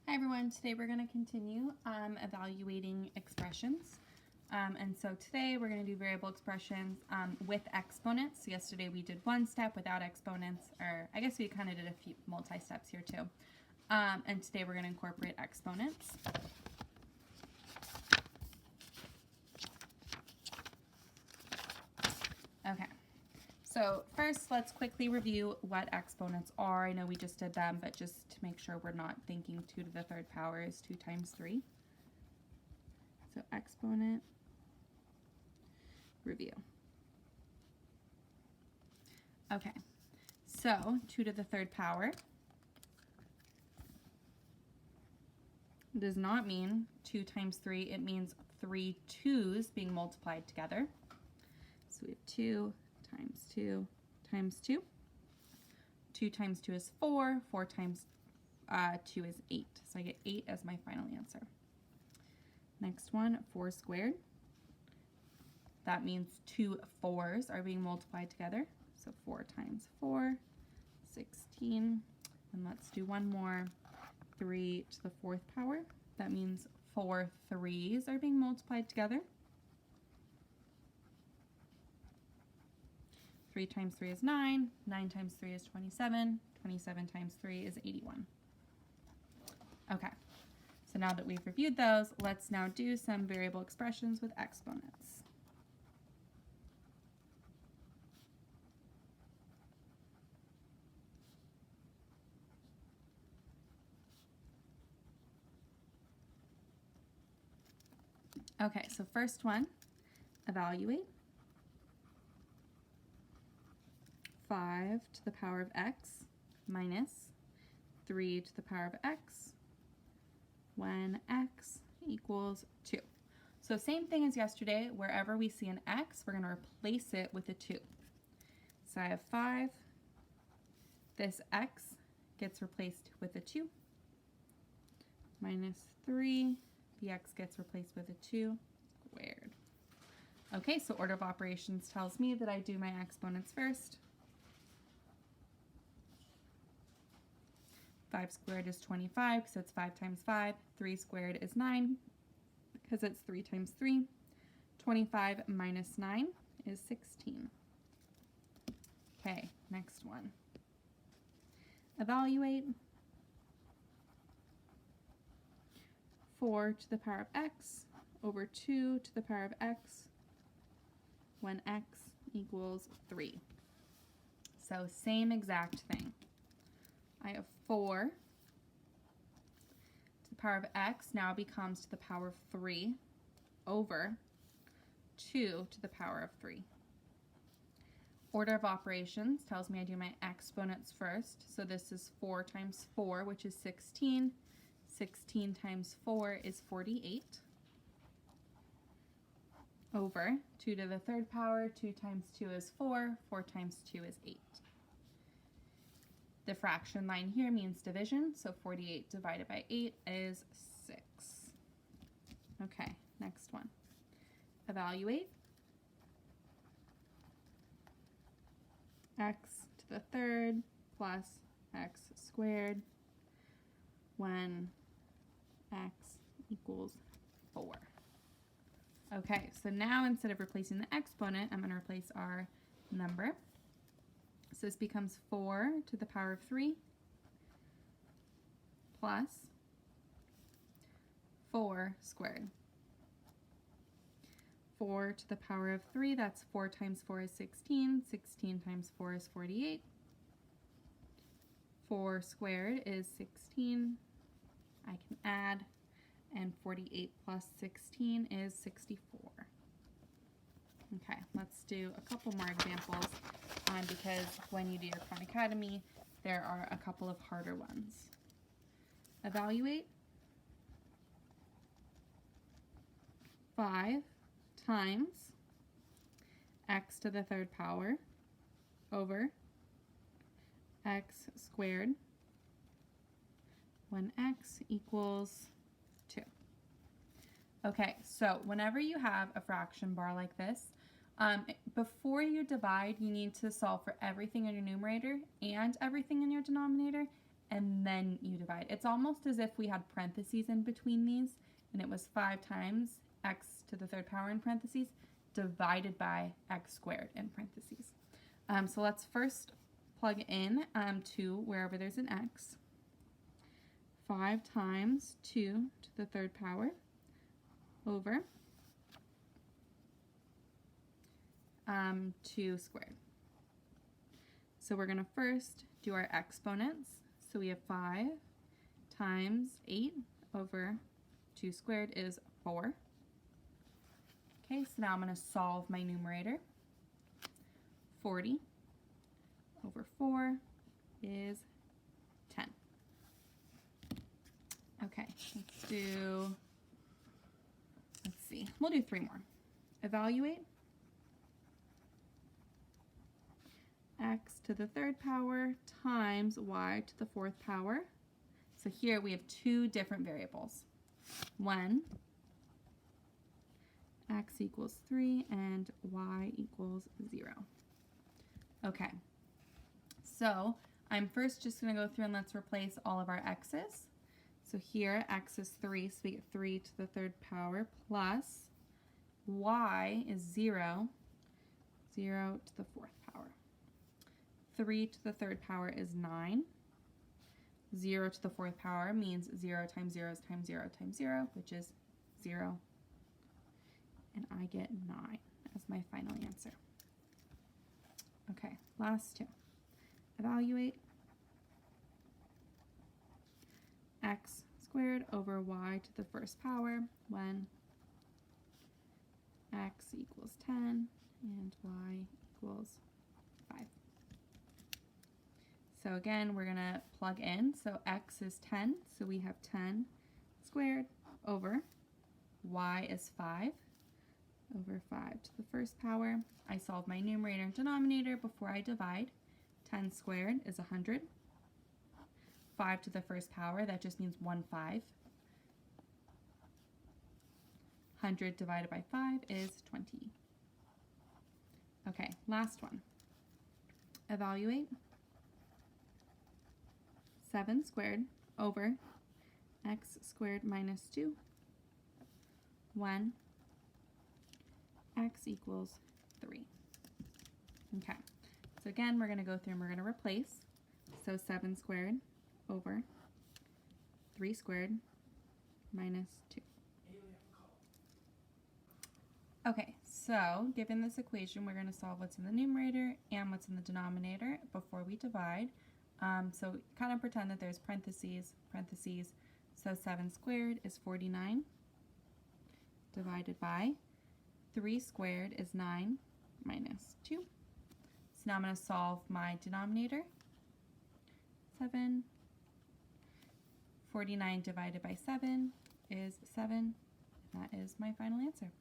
Hi everyone, today we're going to continue evaluating expressions. And so today we're going to do variable expressions with exponents. So yesterday we did one step without exponents, or I guess we kind of did a few multi-steps here too. And today we're going to incorporate exponents. Okay. So first, let's quickly review what exponents are. I know we just did them, but just to make sure we're not thinking 2 to the third power is 2 times 3. So exponent, review. Okay, so 2 to the third power does not mean 2 times 3. It means 3 2's being multiplied together. So we have 2 times 2 times 2. 2 times 2 is 4. 4 times 2 is 8. So I get 8 as my final answer. Next one, 4 squared. That means 2 4's are being multiplied together. So 4 times 4, 16. And let's do one more, 3 to the 4th power. That means 4 3's are being multiplied together. 3 times 3 is 9, 9 times 3 is 27, 27 times 3 is 81. Okay, so now that we've reviewed those, let's now do some variable expressions with exponents. Okay, so first one, evaluate. 5 to the power of x minus 3 to the power of x when x equals 2. So same thing as yesterday, wherever we see an x, we're going to replace it with a 2. So I have 5. This x gets replaced with a 2. Minus 3. The x gets replaced with a 2 squared. Okay, so order of operations tells me that I do my exponents first. 5 squared is 25 because it's 5 times 5. 3 squared is 9 because it's 3 times 3. 25 minus 9 is 16. Okay, next one. Evaluate. 4 to the power of x over 2 to the power of x when x equals 3. So same exact thing. I have 4 to the power of x now becomes to the power of 3 over 2 to the power of 3. Order of operations tells me I do my exponents first. So this is 4 times 4, which is 16. 16 times 4 is 48 over 2 to the third power. 2 times 2 is 4. 4 times 2 is 8. The fraction line here means division, so 48 divided by 8 is 6. Okay, next one. Evaluate. X to the third plus x squared when x equals 4. Okay, so now instead of replacing the exponent, I'm going to replace our number. So this becomes 4 to the power of 3 plus 4 squared. 4 to the power of 3, that's 4 times 4 is 16. 16 times 4 is 48. 4 squared is 16. I can add, and 48 plus 16 is 64. Okay, let's do a couple more examples because when you do your Khan Academy, there are a couple of harder ones. Evaluate. 5 times x to the third power over x squared when x equals 2. Okay, so whenever you have a fraction bar like this, before you divide, you need to solve for everything in your numerator and everything in your denominator and then you divide. It's almost as if we had parentheses in between these, and it was 5 times x to the third power in parentheses divided by x squared in parentheses. So let's first plug in to wherever there's an x. 5 times 2 to the third power over 2 squared. So we're going to first do our exponents. So we have 5 times 8 over 2 squared is 4. Okay, so now I'm going to solve my numerator. 40 over 4 is 10. Okay, let's see, we'll do 3 more. Evaluate x to the third power times y to the fourth power. So here we have 2 different variables. When x equals 3 and y equals 0. Okay, so I'm first just going to go through and let's replace all of our x's. So here x is 3, so we get 3 to the third power plus y is 0, 0 to the fourth power. 3 to the third power is 9. 0 to the fourth power means 0 times 0 is times 0 times 0, which is 0. And I get 9 as my final answer. Okay, last 2. Evaluate x squared over y to the first power when x equals 10 and y equals 5. So again, we're going to plug in. So x is 10, so we have 10 squared over y is 5 over 5 to the first power. I solve my numerator and denominator before I divide. 10 squared is 100. 5 to the first power, that just means 1 5. 100 divided by 5 is 20. Okay, last one. Evaluate 7 squared over x squared minus 2 when x equals 3. Okay, so again, we're going to go through and we're going to replace. So 7 squared over 3 squared minus 2. Okay, so given this equation, we're going to solve what's in the numerator and what's in the denominator before we divide. So kind of pretend that there's parentheses, parentheses. So 7 squared is 49 divided by 3 squared is 9 minus 2. So now I'm going to solve my denominator. 49 divided by 7 is 7. That is my final answer.